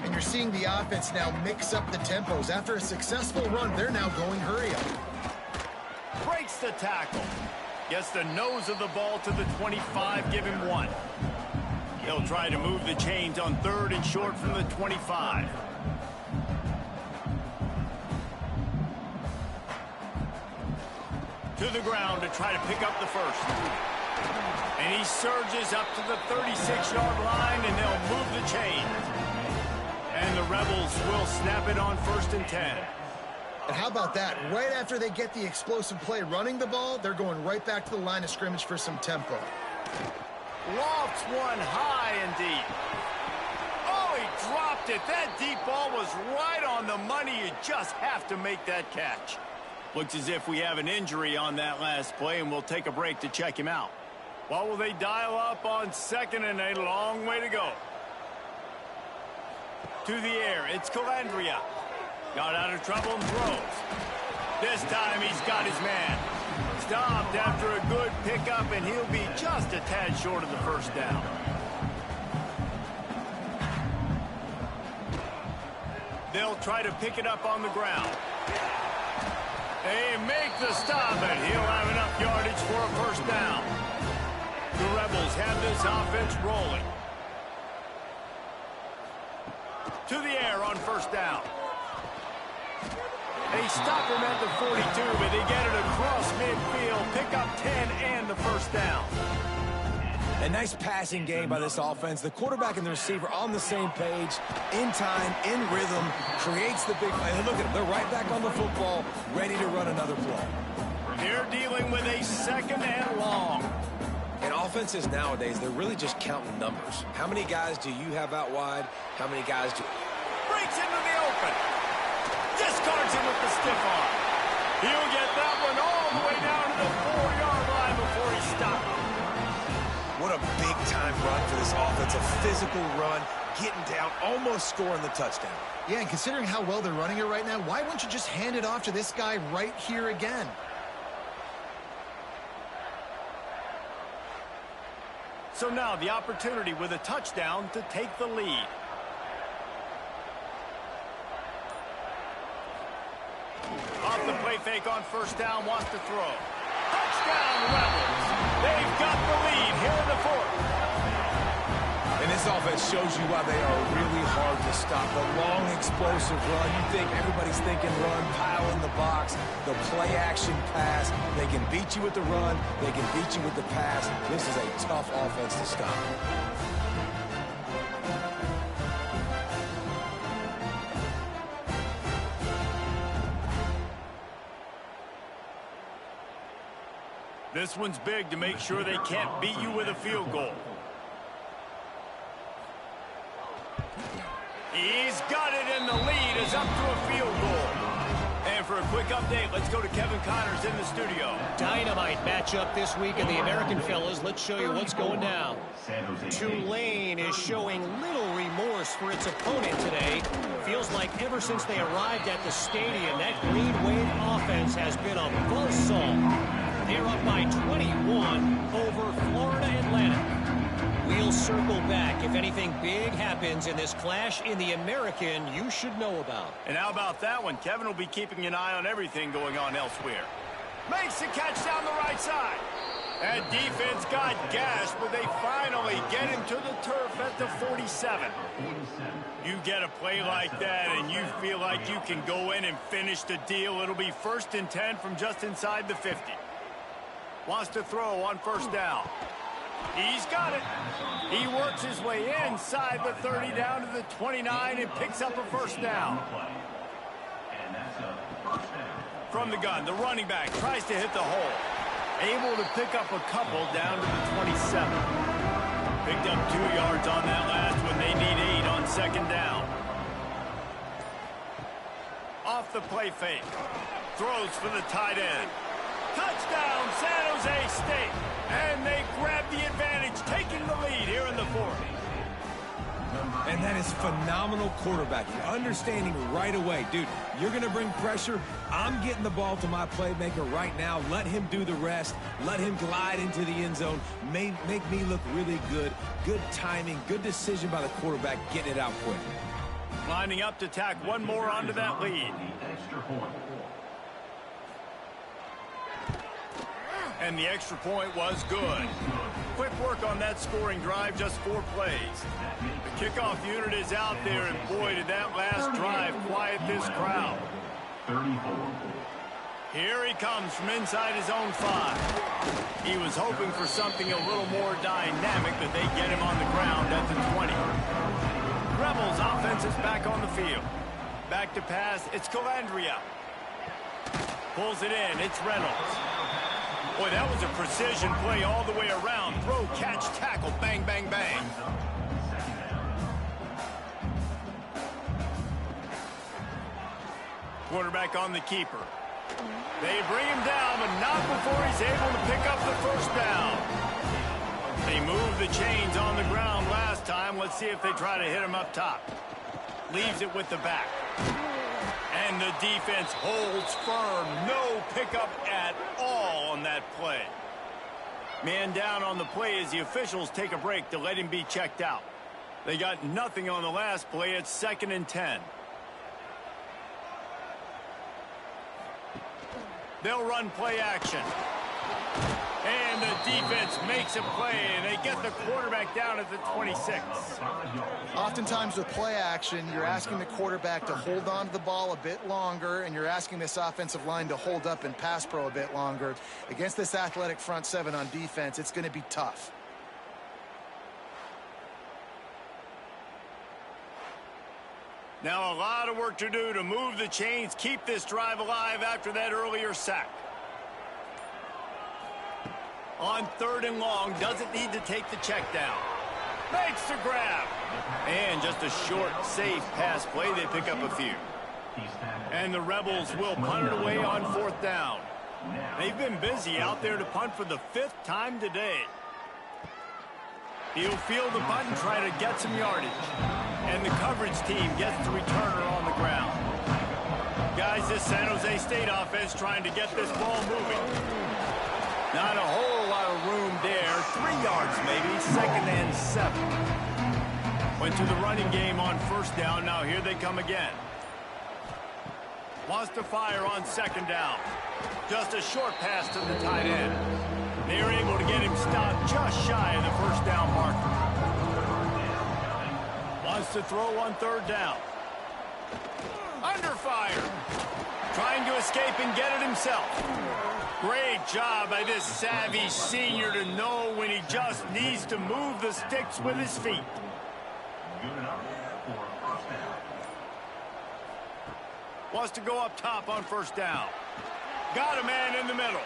And you're seeing the offense now mix up the tempos. After a successful run, they're now going hurry up. Breaks the tackle. Gets the nose of the ball to the 25, give him 1. They'll try to move the chains on 3rd and short from the 25. To the ground to try to pick up the 1st. And he surges up to the 36-yard line, and they'll move the chain. And the Rebels will snap it on 1st and 10. And how about that? Right after they get the explosive play running the ball, they're going right back to the line of scrimmage for some tempo. Lofts one high and deep. Oh, he dropped it. That deep ball was right on the money. You just have to make that catch. Looks as if we have an injury on that last play, and we'll take a break to check him out. What will they dial up on 2nd and a long way to go? To the air, it's Calandria. Got out of trouble and throws. This time he's got his man. Stopped after a good pickup, and he'll be just a tad short of the 1st down. They'll try to pick it up on the ground. They make the stop, and he'll have enough yardage for a 1st down. The Rebels have this offense rolling. To the air on 1st down. They stop him at the 42, but they get it across midfield, pick up 10 and the 1st down. A nice passing game by this offense. The quarterback and the receiver on the same page, in time, in rhythm, creates the big play. And look at them, they're right back on the football, ready to run another play. They're dealing with a 2nd and long. In offenses nowadays, they're really just counting numbers. How many guys do you have out wide? How many guys do... Breaks into the open. Discards him with the stiff arm. He'll get that one all the way down to the 4-yard line before he stopped. What a big-time run for this offense. A physical run, getting down, almost scoring the touchdown. Yeah, and considering how well they're running it right now, why wouldn't you just hand it off to this guy right here again? So now the opportunity with a touchdown to take the lead. Off the play fake on 1st down, wants to throw. Touchdown, Rebels. They've got the lead here in the 4th. And this offense shows you why they are really hard to stop. The long, explosive run. You think everybody's thinking run, pile in the box. The play-action pass. They can beat you with the run. They can beat you with the pass. This is a tough offense to stop. This one's big to make sure they can't beat you with a field goal. He's got it, and the lead is up to a field goal. And for a quick update, let's go to Kevin Connors in the studio. Dynamite matchup this week in the American fellas. Let's show you what's going down. Tulane is showing little remorse for its opponent today. Feels like ever since they arrived at the stadium, that Green Wave offense has been a buzzsaw. They're up by 21 over Florida Atlantic. We'll circle back if anything big happens in this clash in the American you should know about. And how about that one? Kevin will be keeping an eye on everything going on elsewhere. Makes the catch down the right side. That defense got gashed, but they finally get him to the turf at the 47. You get a play like that and you feel like you can go in and finish the deal. It'll be 1st and 10 from just inside the 50. Wants to throw on 1st down. He's got it. He works his way inside the 30 down to the 29 and picks up a 1st down. From the gun, the running back tries to hit the hole. Able to pick up a couple down to the 27. Picked up 2 yards on that last one. They need 8 on 2nd down. Off the play fake. Throws for the tight end. Touchdown, San Jose State. And they grab the advantage, taking the lead here in the 4th. And that is phenomenal quarterbacking. Understanding right away, dude, you're going to bring pressure. I'm getting the ball to my playmaker right now. Let him do the rest. Let him glide into the end zone. Make me look really good. Good timing, good decision by the quarterback, getting it out quick. Lining up to tack one more onto that lead. And the extra point was good. Quick work on that scoring drive, just 4 plays. The kickoff unit is out there, and boy, did that last drive quiet this crowd. Here he comes from inside his own 5. He was hoping for something a little more dynamic, but they get him on the ground at the 20. Rebels offense is back on the field. Back to pass, it's Calandria. Pulls it in, it's Reynolds. Boy, that was a precision play all the way around. Throw, catch, tackle, bang, bang, bang. Quarterback on the keeper. They bring him down, but not before he's able to pick up the first down. They moved the chains on the ground last time. Let's see if they try to hit him up top. Leaves it with the back. And the defense holds firm. No pickup at all on that play. Man down on the play as the officials take a break to let him be checked out. They got nothing on the last play. It's 2nd and 10. They'll run play action. And the defense makes a play, and they get the quarterback down at the 26. Oftentimes with play action, you're asking the quarterback to hold on to the ball a bit longer, and you're asking this offensive line to hold up and pass pro a bit longer. Against this athletic front 7 on defense, it's going to be tough. Now a lot of work to do to move the chains, keep this drive alive after that earlier sack. On 3rd and long, doesn't need to take the check down. Makes the grab. And just a short, safe pass play. They pick up a few. And the Rebels will punt it away on 4th down. They've been busy out there to punt for the 5th time today. He'll field the punt and try to get some yardage. And the coverage team gets the returner on the ground. Guys, this San Jose State offense trying to get this ball moving. Not a whole lot of room there. 3 yards maybe. 2nd and 7. Went to the running game on 1st down. Now here they come again. Wants to fire on 2nd down. Just a short pass to the tight end. They are able to get him stopped just shy of the 1st down marker. Wants to throw on 3rd down. Under fire. Trying to escape and get it himself. Great job by this savvy senior to know when he just needs to move the sticks with his feet. Wants to go up top on 1st down. Got a man in the middle.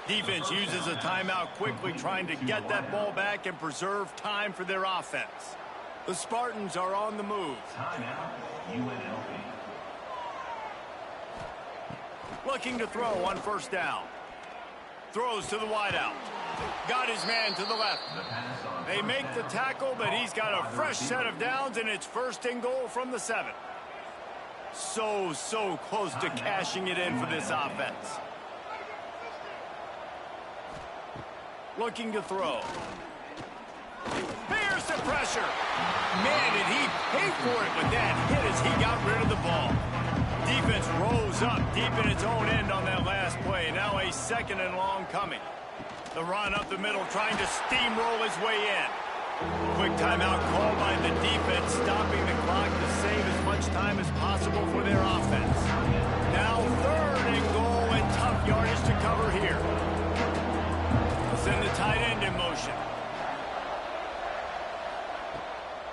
Defense uses a timeout quickly, trying to get that ball back and preserve time for their offense. The Spartans are on the move. Timeout, UNLV. Looking to throw on 1st down. Throws to the wideout. Got his man to the left. They make the tackle, but he's got a fresh set of downs, and it's 1st and goal from the 7. So close to cashing it in for this offense. Looking to throw. Here's the pressure. Man, did he pay for it with that hit as he got rid of the ball. Defense rose up deep in its own end on that last play. Now a 2nd and long coming. The run up the middle, trying to steamroll his way in. Quick timeout called by the defense, stopping the clock to save as much time as possible for their offense. Now 3rd and goal, and tough yardage to cover here. Send the tight end in motion.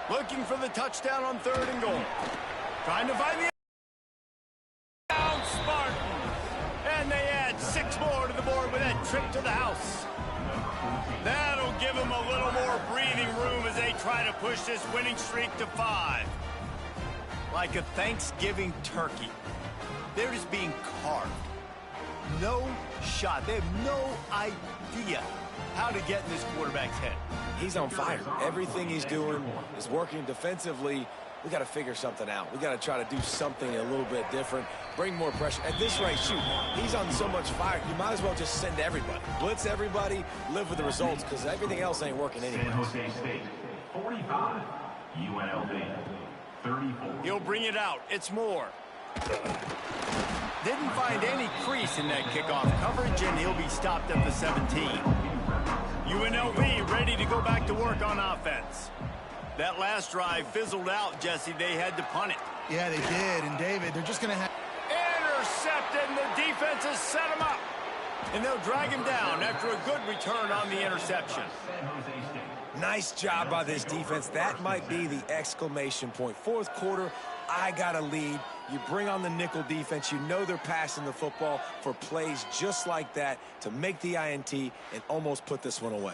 Looking for the touchdown on 3rd and goal. Trying to find the down Spartans. And they add 6 more to the board with that trip to the house. That'll give them a little more breathing room as they try to push this winning streak to 5. Like a Thanksgiving turkey. They're just being carved. No shot. They have no idea how to get in this quarterback's head. He's on fire. Everything he's doing is working defensively. We got to figure something out. We got to try to do something a little bit different. Bring more pressure. At this rate, shoot, he's on so much fire. You might as well just send everybody. Blitz everybody, live with the results, because everything else ain't working anyway. San Jose State, 45. UNLV, 34. He'll bring it out. It's Moore. Didn't find any crease in that kickoff coverage, and he'll be stopped at the 17. UNLV ready to go back to work on offense. That last drive fizzled out, Jesse. They had to punt it. Yeah, they did. And, David, they're just going to have... Intercepted stopped, and the defense has set him up. And they'll drag him down after a good return on the interception. Nice job by this defense. That might be the exclamation point. Fourth quarter, I got a lead. You bring on the nickel defense. You know they're passing the football for plays just like that to make the INT and almost put this one away.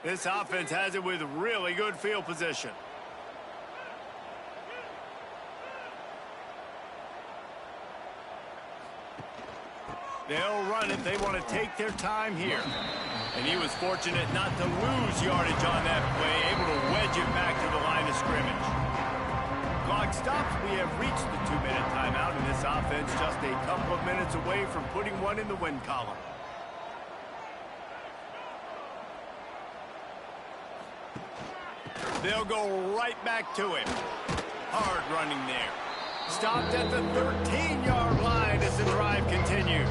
This offense has it with really good field position. They'll run it. They want to take their time here. And he was fortunate not to lose yardage on that play, able to wedge it back to the line of scrimmage. Clock stops. We have reached the 2-minute timeout, and this offense just a couple of minutes away from putting one in the win column. They'll go right back to him. Hard running there. Stopped at the 13-yard line as the drive continues.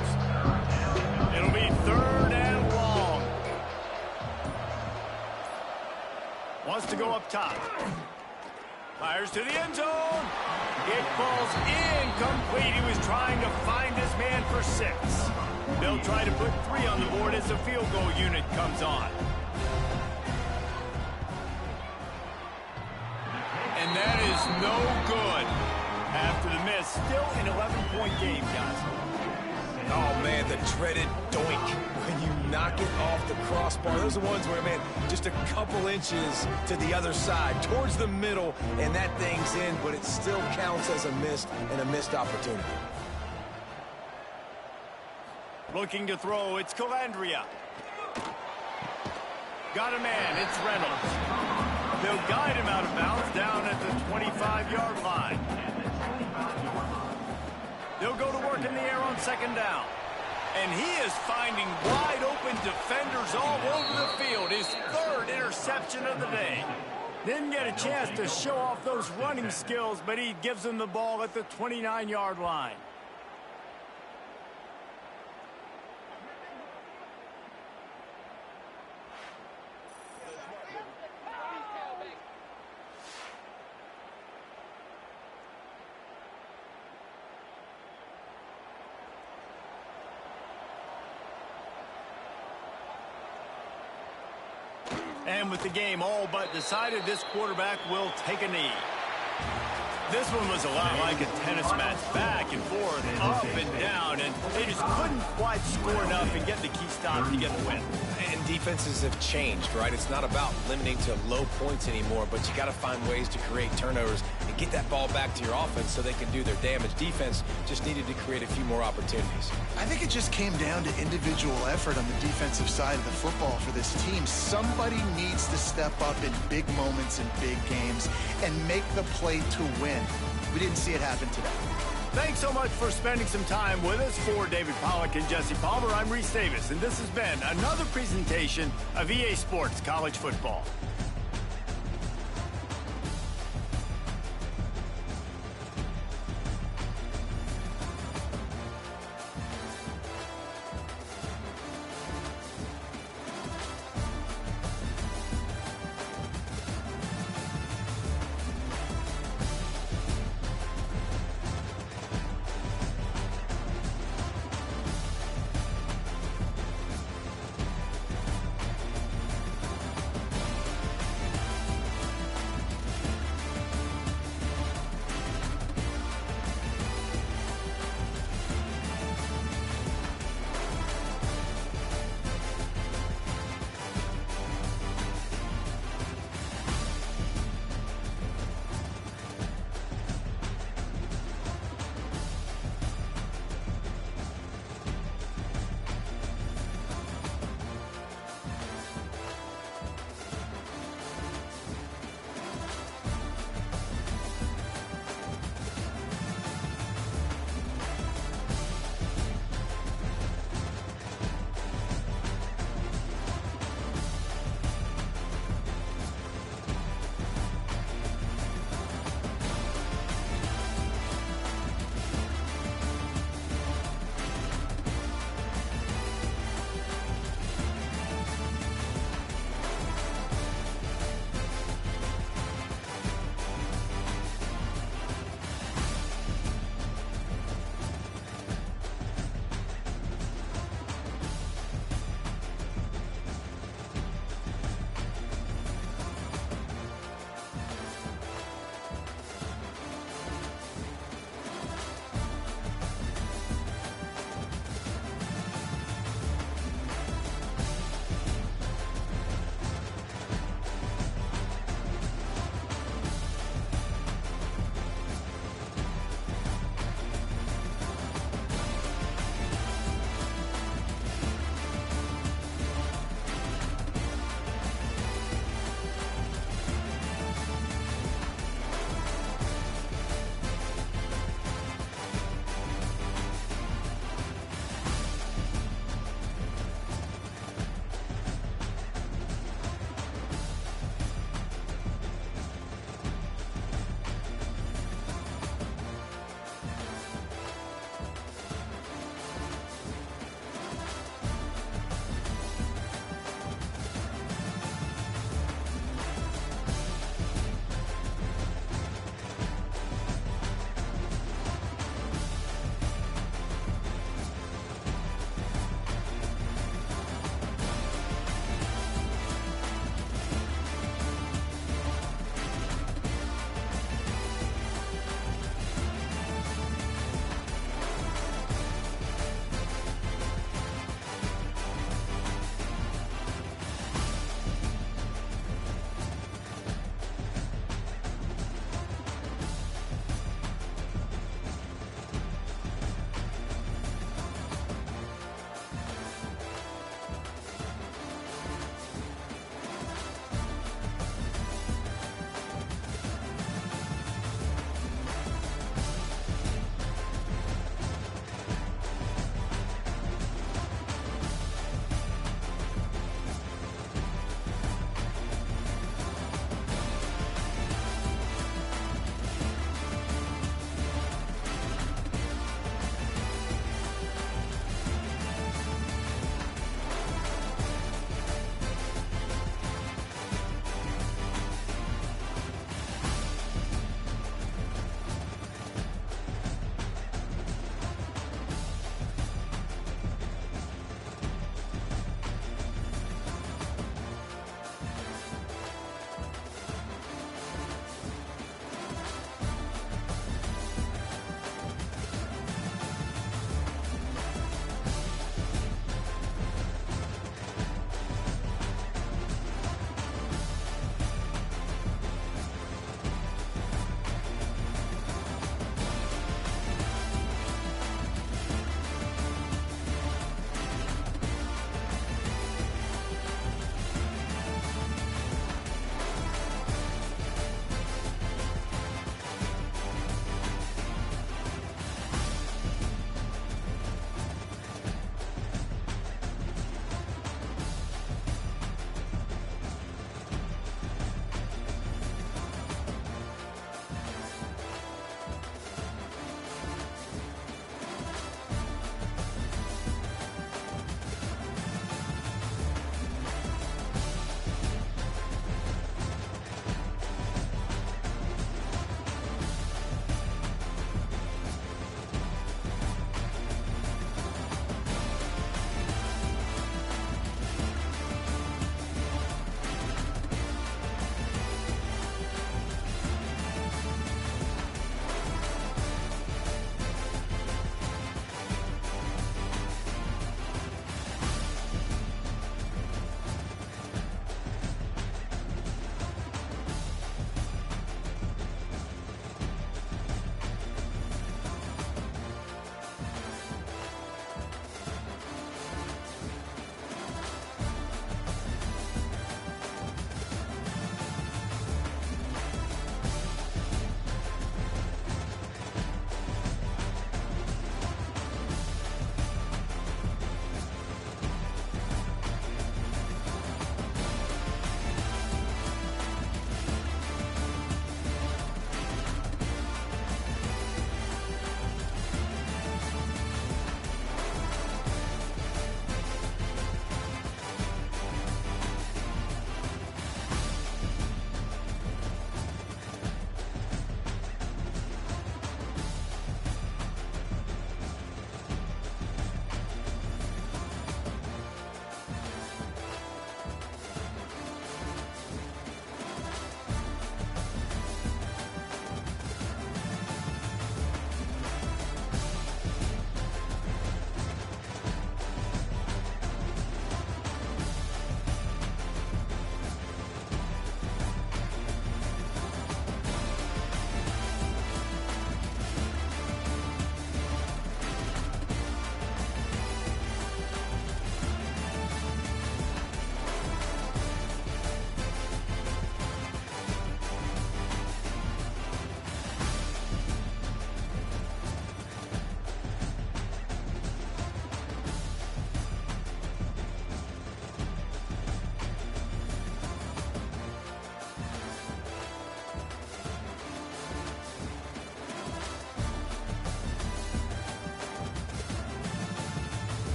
It'll be 3rd and long. Wants to go up top. Fires to the end zone. It falls incomplete. He was trying to find his man for 6. They'll try to put 3 on the board as the field goal unit comes on. And that is no good. After the miss, still an 11-point game, guys. Oh, man, the dreaded doink. When you knock it off the crossbar, those are the ones where, man, just a couple inches to the other side, towards the middle, and that thing's in, but it still counts as a missed opportunity. Looking to throw, it's Calandria. Got a man, it's Reynolds. They'll guide him out of bounds down at the 25-yard line. They'll go to work in the air on 2nd down. And he is finding wide-open defenders all over the field. His 3rd interception of the day. Didn't get a chance to show off those running skills, but he gives them the ball at the 29-yard line. And with the game all but decided, this quarterback will take a knee. This one was a lot like a tennis match, back and forth, up and down, and they just couldn't quite score enough and get the key stop to get the win. And defenses have changed, right? It's not about limiting to low points anymore, but you got to find ways to create turnovers and get that ball back to your offense so they can do their damage. Defense just needed to create a few more opportunities. I think it just came down to individual effort on the defensive side of the football for this team. Somebody needs to step up in big moments in big games and make the play to win. We didn't see it happen today. Thanks so much for spending some time with us. For David Pollack and Jesse Palmer, I'm Reese Davis, and this has been another presentation of EA Sports College Football.